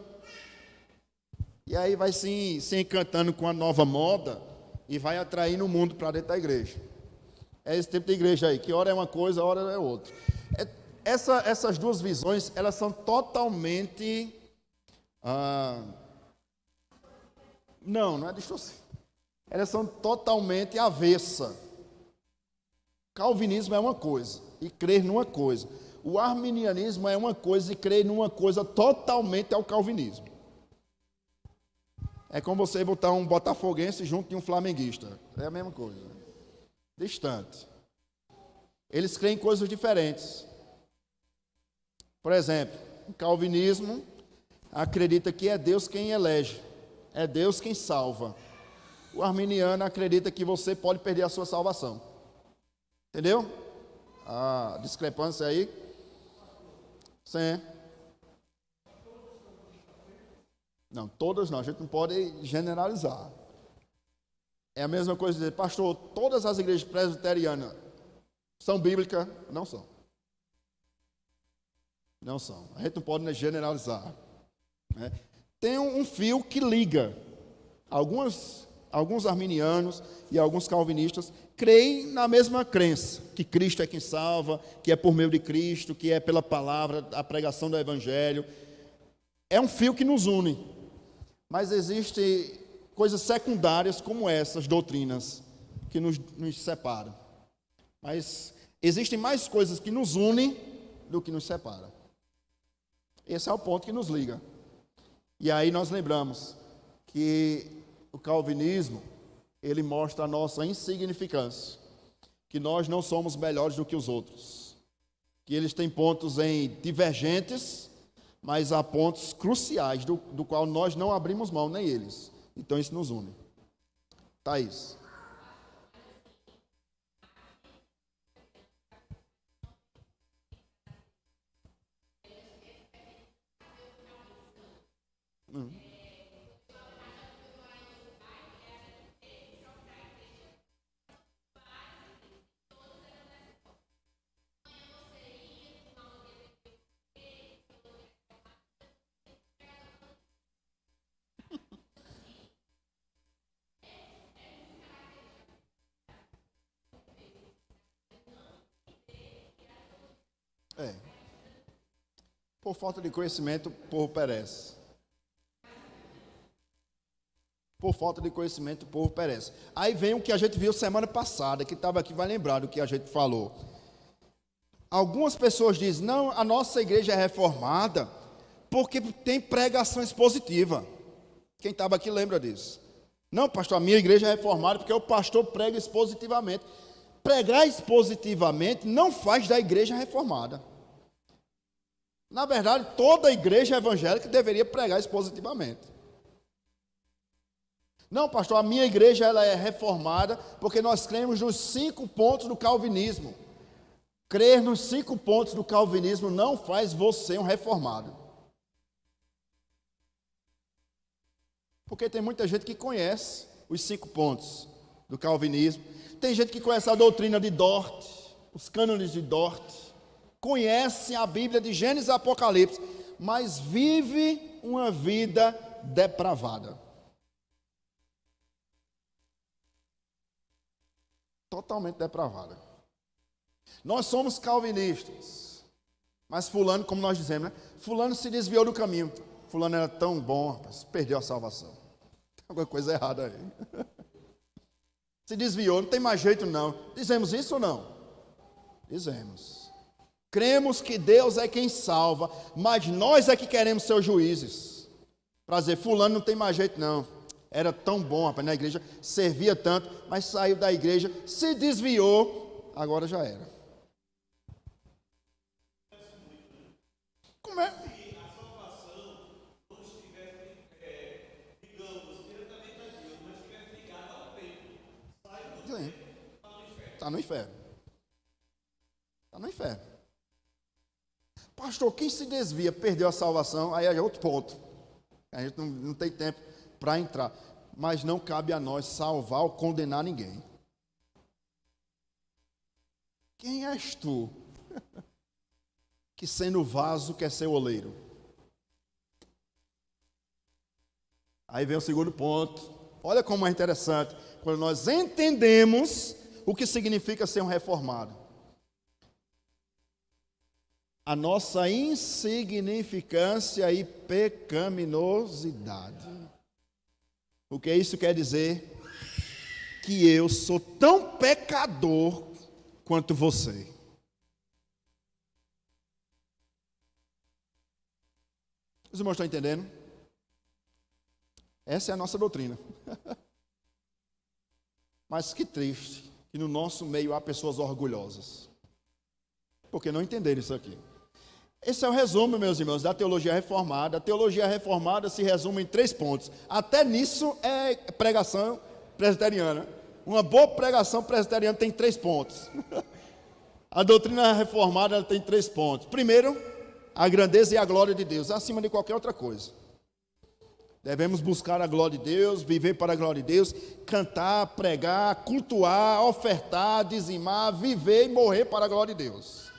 Speaker 1: E aí vai se encantando com a nova moda e vai atraindo o mundo para dentro da igreja. É esse tipo de igreja aí, que hora é uma coisa, hora é outra. Essas duas visões, elas são totalmente... não é distorção. Elas são totalmente avessa. Calvinismo é uma coisa, e crer numa coisa. O arminianismo é uma coisa, e crer numa coisa totalmente ao calvinismo. É como você botar um botafoguense junto de um flamenguista. É a mesma coisa. Distante. Eles creem em coisas diferentes. Por exemplo, o calvinismo acredita que é Deus quem elege, é Deus quem salva. O arminiano acredita que você pode perder a sua salvação. Entendeu? A discrepância aí? Sim. Não, todas não, a gente não pode generalizar. É a mesma coisa de dizer, pastor, todas as igrejas presbiterianas são bíblicas? Não são. Não são. A gente não pode generalizar. Né? Tem um fio que liga. Alguns arminianos e alguns calvinistas creem na mesma crença, que Cristo é quem salva, que é por meio de Cristo, que é pela palavra, a pregação do Evangelho. É um fio que nos une. Mas existem coisas secundárias como essas doutrinas que nos separam. Mas existem mais coisas que nos unem do que nos separam. Esse é o ponto que nos liga. E aí nós lembramos que o calvinismo, ele mostra a nossa insignificância, que nós não somos melhores do que os outros, que eles têm pontos divergentes, mas há pontos cruciais do qual nós não abrimos mão, nem eles. Então isso nos une. Thaís. Por falta de conhecimento, o povo perece. Por falta de conhecimento, o povo perece. Aí vem o que a gente viu semana passada, que estava aqui, vai lembrar do que a gente falou. Algumas pessoas dizem, não, a nossa igreja é reformada porque tem pregação expositiva. Quem estava aqui lembra disso. Não, pastor, a minha igreja é reformada porque o pastor prega expositivamente. Pregar expositivamente não faz da igreja reformada. Na verdade, toda a igreja evangélica deveria pregar expositivamente. Não, pastor, a minha igreja ela é reformada porque nós cremos nos 5 pontos do calvinismo. Crer nos 5 pontos do calvinismo não faz você um reformado. Porque tem muita gente que conhece os 5 pontos do calvinismo. Tem gente que conhece a doutrina de Dort, os cânones de Dort. Conhece a Bíblia de Gênesis e Apocalipse, mas vive uma vida depravada. Totalmente depravada. Nós somos calvinistas, mas fulano, como nós dizemos, né? Fulano se desviou do caminho. Fulano era tão bom, rapaz, perdeu a salvação. Tem alguma coisa errada aí. Se desviou, não tem mais jeito não. Dizemos isso ou não? Dizemos. Cremos que Deus é quem salva, mas nós é que queremos ser os juízes. Para dizer, fulano não tem mais jeito não. Era tão bom, rapaz, na igreja, servia tanto, mas saiu da igreja, se desviou, agora já era. Como é?
Speaker 2: Se a salvação não estivesse, digamos, diretamente a Deus, mas estivesse ligada ao tempo, sai do
Speaker 1: Sim.
Speaker 2: inferno.
Speaker 1: Está no inferno. Está no inferno. Pastor, quem se desvia, perdeu a salvação, aí é outro ponto. A gente não tem tempo para entrar. Mas não cabe a nós salvar ou condenar ninguém. Quem és tu que sendo vaso quer ser oleiro? Aí vem o segundo ponto. Olha como é interessante. Quando nós entendemos o que significa ser um reformado. A nossa insignificância e pecaminosidade. O que isso quer dizer? Que eu sou tão pecador quanto você. Os irmãos estão entendendo? Essa é a nossa doutrina. Mas que triste que no nosso meio há pessoas orgulhosas. Porque não entenderam isso aqui. Esse é o resumo, meus irmãos, da teologia reformada. A teologia reformada se resume em 3 pontos. Até nisso é pregação presbiteriana. Uma boa pregação presbiteriana tem 3 pontos. A doutrina reformada ela tem 3 pontos. Primeiro, a grandeza e a glória de Deus, acima de qualquer outra coisa. Devemos buscar a glória de Deus, viver para a glória de Deus, cantar, pregar, cultuar, ofertar, dizimar, viver e morrer para a glória de Deus.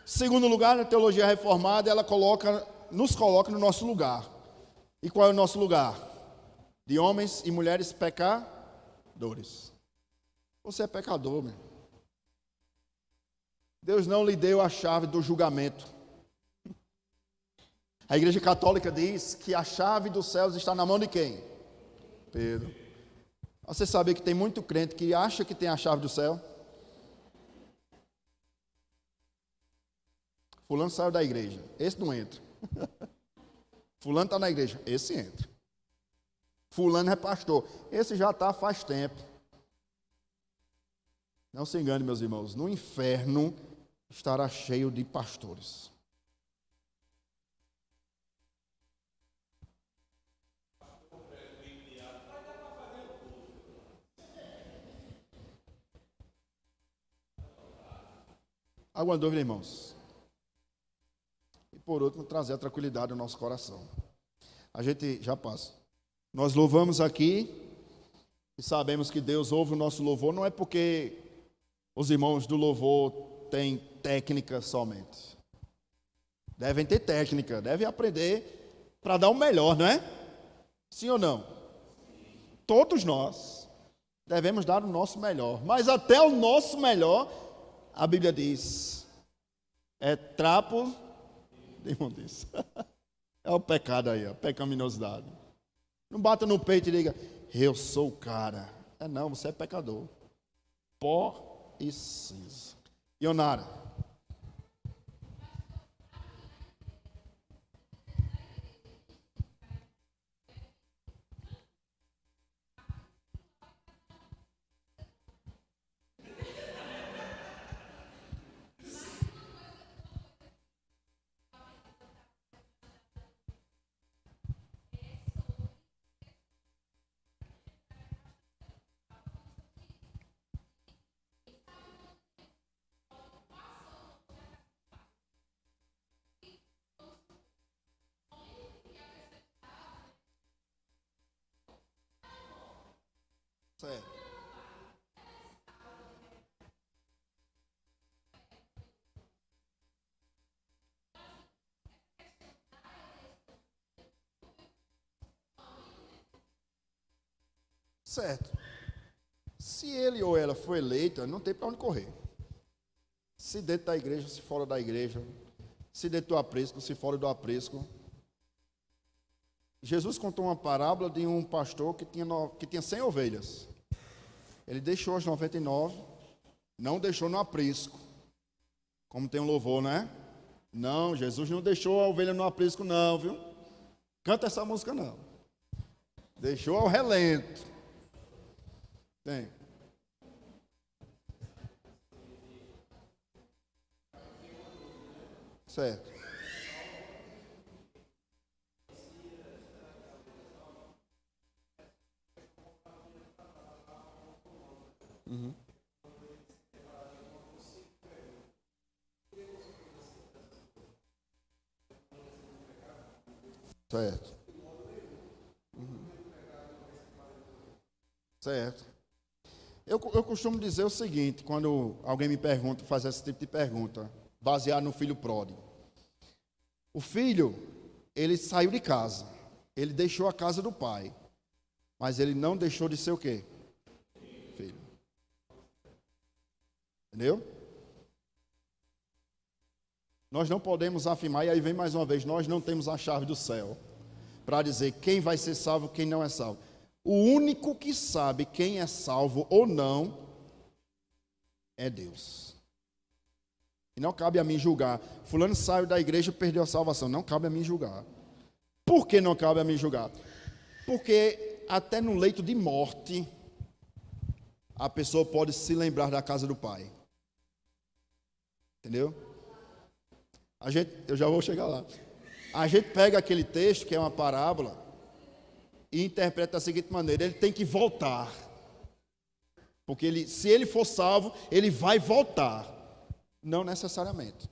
Speaker 1: Segundo lugar, a teologia reformada, ela nos coloca no nosso lugar. E qual é o nosso lugar? De homens e mulheres pecadores. Você é pecador, meu. Deus não lhe deu a chave do julgamento. A Igreja Católica diz que a chave dos céus está na mão de quem? Pedro. Você sabia que tem muito crente que acha que tem a chave do céu? Fulano saiu da igreja, esse não entra. Fulano está na igreja, esse entra. Fulano é pastor, esse já está faz tempo. Não se engane, meus irmãos, no inferno estará cheio de pastores. Alguma dúvida, irmãos? E por último, trazer a tranquilidade ao nosso coração. A gente já passa. Nós louvamos aqui e sabemos que Deus ouve o nosso louvor, não é porque os irmãos do louvor têm técnica somente. Devem ter técnica, devem aprender para dar o melhor, não é? Sim ou não? Todos nós devemos dar o nosso melhor, mas até o nosso melhor, a Bíblia diz, é trapo de imundícia. É o pecado aí, a pecaminosidade. Não bata no peito e diga, eu sou o cara. É não, você é pecador. Pó e cinza. Ionara. Certo. Se ele ou ela for eleita, não tem para onde correr. Se dentro da igreja, se fora da igreja, se dentro do aprisco, se fora do aprisco. Jesus contou uma parábola de um pastor que tinha 100 ovelhas. Ele deixou as 99, não deixou no aprisco. Como tem um louvor, né? Não, Jesus não deixou a ovelha no aprisco não, viu? Canta essa música não. Deixou ao relento. Tem. Certo. Uhum. Certo. Uhum. Certo. Eu costumo dizer o seguinte, quando alguém me pergunta, faz esse tipo de pergunta, baseado no filho pródigo. O filho, ele saiu de casa, ele deixou a casa do pai, mas ele não deixou de ser o quê? Filho. Entendeu? Nós não podemos afirmar, e aí vem mais uma vez, nós não temos a chave do céu para dizer quem vai ser salvo, quem não é salvo. O único que sabe quem é salvo ou não é Deus. E não cabe a mim julgar. Fulano saiu da igreja e perdeu a salvação. Não cabe a mim julgar. Por que não cabe a mim julgar? Porque até no leito de morte, a pessoa pode se lembrar da casa do pai. Entendeu? Eu já vou chegar lá. A gente pega aquele texto, que é uma parábola, e interpreta da seguinte maneira: ele tem que voltar. Porque se ele for salvo, ele vai voltar. Não necessariamente.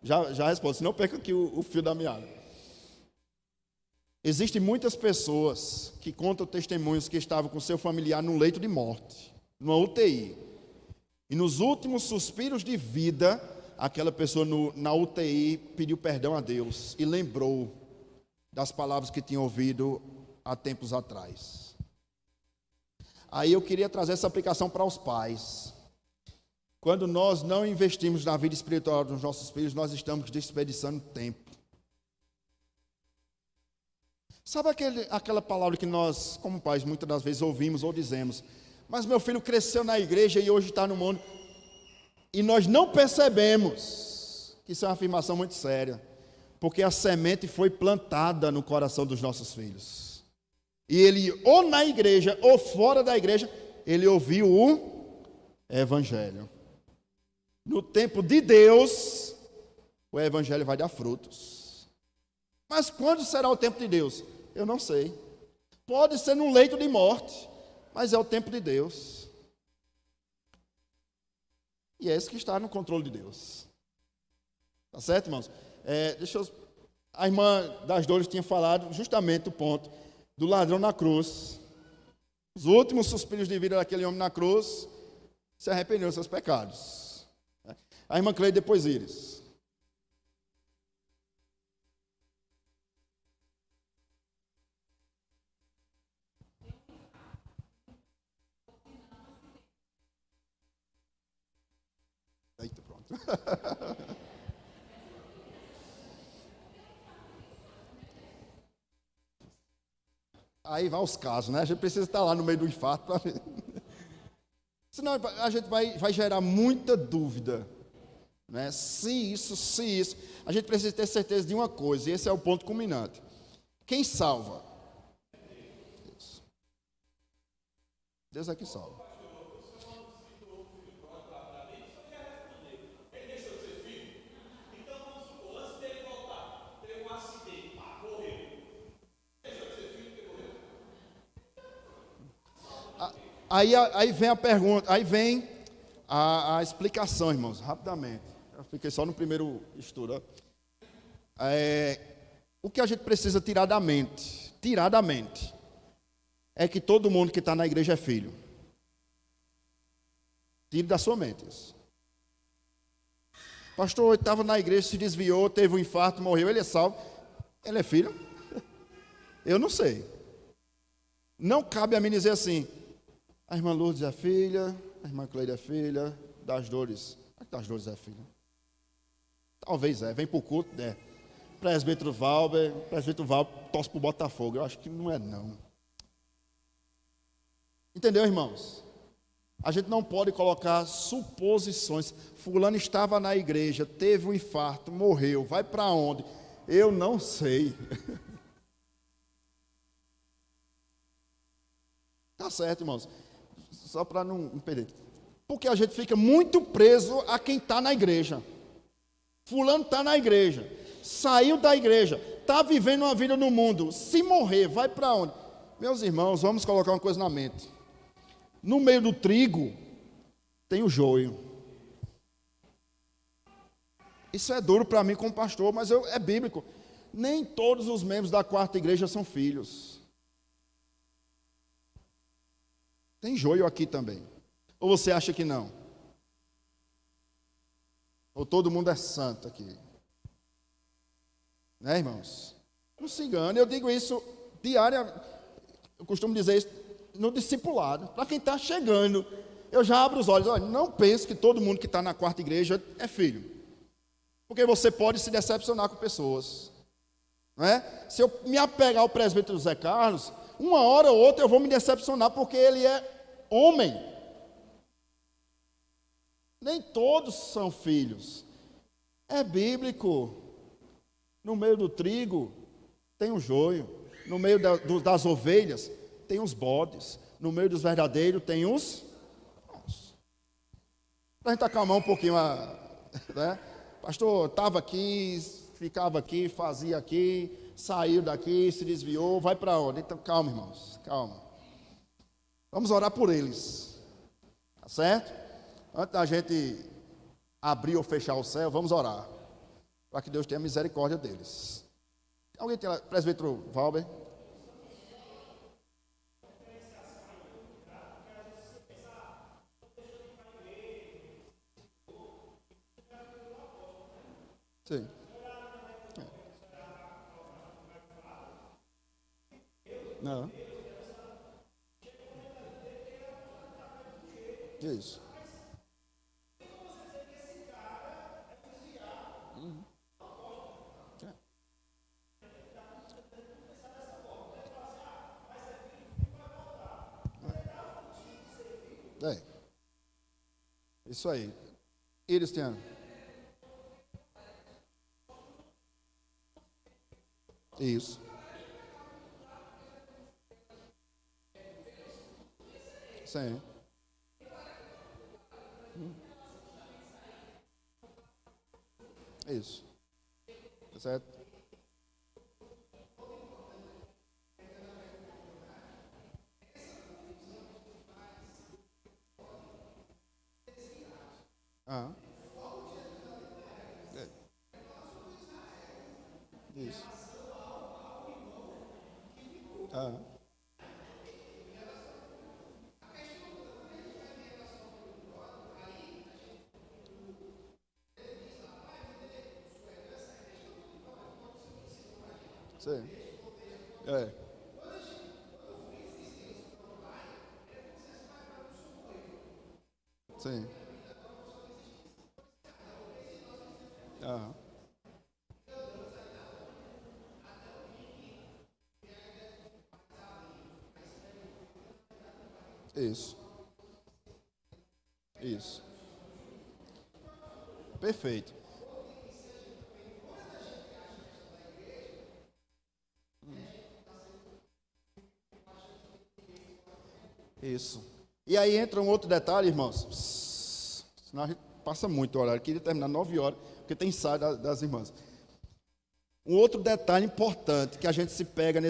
Speaker 1: Já respondo, senão perca aqui o fio da meada. Existem muitas pessoas que contam testemunhos que estavam com seu familiar num leito de morte, numa UTI. E nos últimos suspiros de vida, aquela pessoa na UTI pediu perdão a Deus e lembrou das palavras que tinha ouvido há tempos atrás. Aí eu queria trazer essa aplicação para os pais. Quando nós não investimos na vida espiritual dos nossos filhos, nós estamos desperdiçando tempo. Sabe aquela palavra que nós, como pais, muitas das vezes ouvimos ou dizemos: mas meu filho cresceu na igreja e hoje está no mundo. E nós não percebemos que isso é uma afirmação muito séria, porque a semente foi plantada no coração dos nossos filhos. E ele, ou na igreja, ou fora da igreja, ele ouviu o evangelho. No tempo de Deus, o evangelho vai dar frutos. Mas quando será o tempo de Deus? Eu não sei. Pode ser num leito de morte, mas é o tempo de Deus. E é isso que está no controle de Deus. Tá certo, irmãos? A irmã das Dores tinha falado justamente o ponto do ladrão na cruz. Os últimos suspiros de vida daquele homem na cruz, se arrependeu dos seus pecados. A irmã Cleide depois Íris. Eita, pronto. Aí vai os casos, né? A gente precisa estar lá no meio do infarto para ver. Senão a gente vai gerar muita dúvida, né? Se isso. A gente precisa ter certeza de uma coisa, e esse é o ponto culminante. Quem salva? Deus. Deus é que salva. Aí vem a pergunta, aí vem a explicação, irmãos, rapidamente. Eu fiquei só no primeiro estudo. O que a gente precisa tirar da mente, é que todo mundo que está na igreja é filho. Tire da sua mente isso. Pastor, estava na igreja, se desviou, teve um infarto, morreu, ele é salvo. Ele é filho? Eu não sei. Não cabe a mim dizer assim, a irmã Lourdes é filha, a irmã Cleide é filha, das Dores é filha. Talvez vem para o culto, presbítero Valber torce para o Botafogo, eu acho que não é não. Entendeu, irmãos? A gente não pode colocar suposições. Fulano estava na igreja, teve um infarto, morreu, vai para onde? Eu não sei. Tá certo, irmãos. Só para não perder. Porque a gente fica muito preso a quem está na igreja. Fulano está na igreja, saiu da igreja, está vivendo uma vida no mundo. Se morrer, vai para onde? Meus irmãos, vamos colocar uma coisa na mente. No meio do trigo, tem o joio. Isso é duro para mim como pastor, mas é bíblico. Nem todos os membros da quarta igreja são filhos. Tem joio aqui também. Ou você acha que não? Ou todo mundo é santo aqui? Né, irmãos? Não se engane, eu digo isso diariamente. Eu costumo dizer isso no discipulado. Para quem está chegando, eu já abro os olhos. Olha, não pense que todo mundo que está na quarta igreja é filho. Porque você pode se decepcionar com pessoas. Não é? Se eu me apegar ao presbítero Zé Carlos, uma hora ou outra eu vou me decepcionar porque ele é homem. Nem todos são filhos. É bíblico. No meio do trigo tem o joio. No meio das ovelhas tem os bodes. No meio dos verdadeiros tem os... Para a gente acalmar um pouquinho, né? Pastor, estava aqui, ficava aqui, fazia aqui, saiu daqui, se desviou, vai para onde? Então, calma, irmãos, calma. Vamos orar por eles. Tá certo? Antes da gente abrir ou fechar o céu, vamos orar. Para que Deus tenha misericórdia deles. Alguém tem lá? Presbítero Valber? Sim. Não. Isso. Isso aí. Cristiano. Isso. Sim. Isso. Tá certo? Ah. Isso. Ah. Sim. Sim. Ah. Isso. Isso. Perfeito. Isso. E aí entra um outro detalhe, irmãos. Senão a gente passa muito o horário. Eu queria terminar 9 horas, porque tem ensaio das irmãs. Um outro detalhe importante que a gente se pega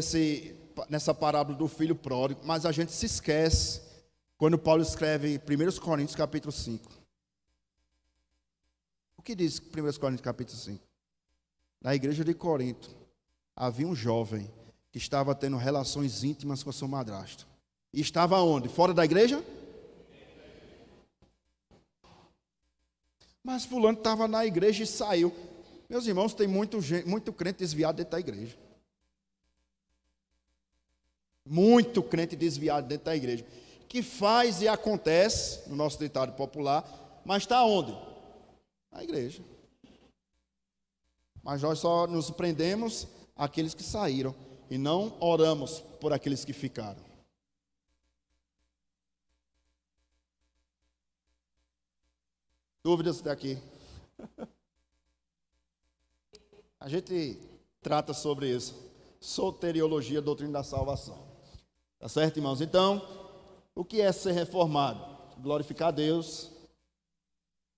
Speaker 1: nessa parábola do filho pródigo, mas a gente se esquece quando Paulo escreve 1 Coríntios capítulo 5. O que diz 1 Coríntios capítulo 5? Na igreja de Corinto havia um jovem que estava tendo relações íntimas com a sua madrasta. E estava onde? Fora da igreja? Mas fulano estava na igreja e saiu. Meus irmãos, tem muito crente desviado dentro da igreja. muito crente desviado dentro da igreja, que faz e acontece, no nosso ditado popular, mas está onde? Na igreja. Mas nós só nos prendemos àqueles que saíram e não oramos por aqueles que ficaram. Dúvidas daqui? A gente trata sobre isso. Soteriologia, doutrina da salvação. Tá certo, irmãos? Então, o que é ser reformado? Glorificar a Deus,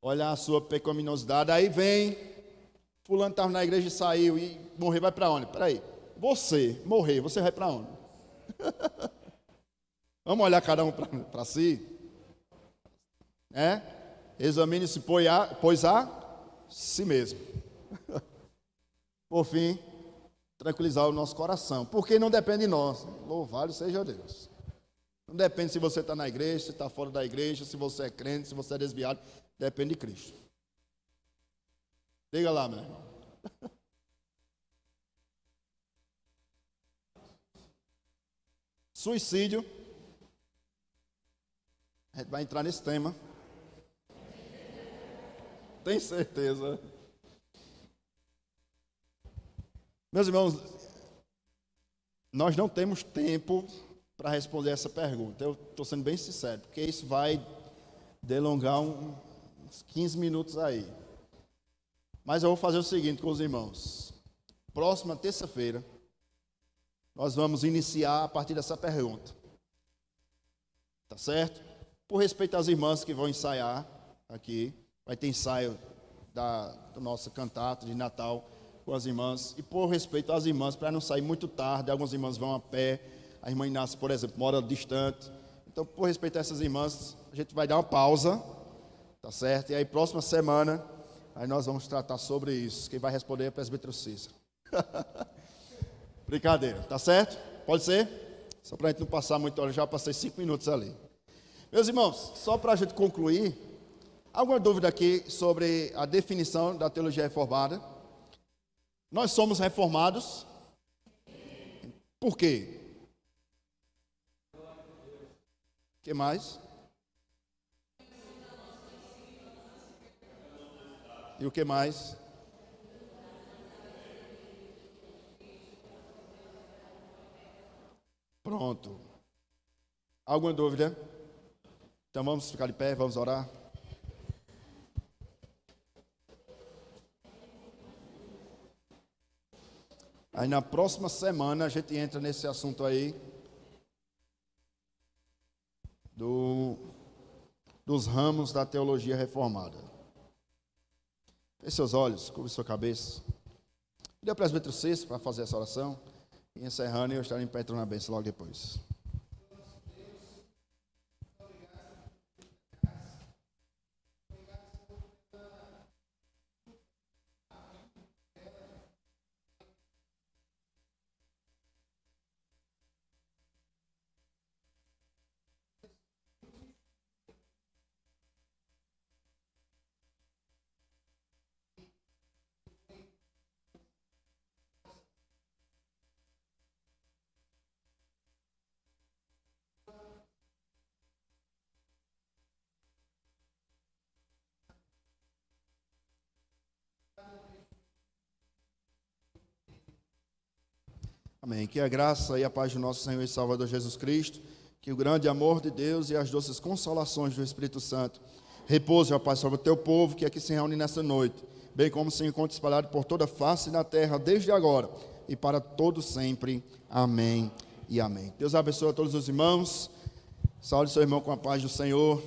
Speaker 1: olhar a sua pecaminosidade. Aí vem, fulano estava na igreja e saiu e morrer, vai para onde? Peraí, você morrer, você vai para onde? Vamos olhar cada um para si? Examine-se, pois a si mesmo. Por fim, tranquilizar o nosso coração, porque não depende de nós. Louvado seja Deus. Não depende se você está na igreja, se está fora da igreja, se você é crente, se você é desviado. Depende de Cristo. Diga lá, meu irmão. Suicídio. A gente vai entrar nesse tema. Tem certeza. Meus irmãos, nós não temos tempo para responder essa pergunta. Eu estou sendo bem sincero, porque isso vai delongar uns 15 minutos aí. Mas eu vou fazer o seguinte com os irmãos. Próxima terça-feira, nós vamos iniciar a partir dessa pergunta. Tá certo? Por respeito às irmãs que vão ensaiar aqui, vai ter ensaio do nosso cantato de Natal com as irmãs, e por respeito às irmãs, para não sair muito tarde, algumas irmãs vão a pé, a irmã Inácia, por exemplo, mora distante, então por respeito a essas irmãs, a gente vai dar uma pausa, tá certo? E aí próxima semana, aí nós vamos tratar sobre isso, quem vai responder é o presbítero Cícero. Brincadeira, tá certo? Pode ser? Só para a gente não passar muito, olha, já passei 5 minutos ali. Meus irmãos, só para a gente concluir, alguma dúvida aqui sobre a definição da teologia reformada? Nós somos reformados. Por quê? O que mais? E o que mais? Pronto. Alguma dúvida? Então vamos ficar de pé, vamos orar. Aí na próxima semana a gente entra nesse assunto aí dos ramos da teologia reformada. Feche seus olhos, cubra sua cabeça. Dê ao presbítero Cícero para fazer essa oração. E encerrando, eu estarei em pé na bênção logo depois. Amém. Que a graça e a paz do nosso Senhor e Salvador Jesus Cristo, que o grande amor de Deus e as doces consolações do Espírito Santo repouse, ó Pai, sobre o teu povo que aqui se reúne nessa noite, bem como se encontra espalhado por toda a face da terra, desde agora e para todo sempre. Amém e amém. Deus abençoe a todos os irmãos. Saúde seu irmão com a paz do Senhor.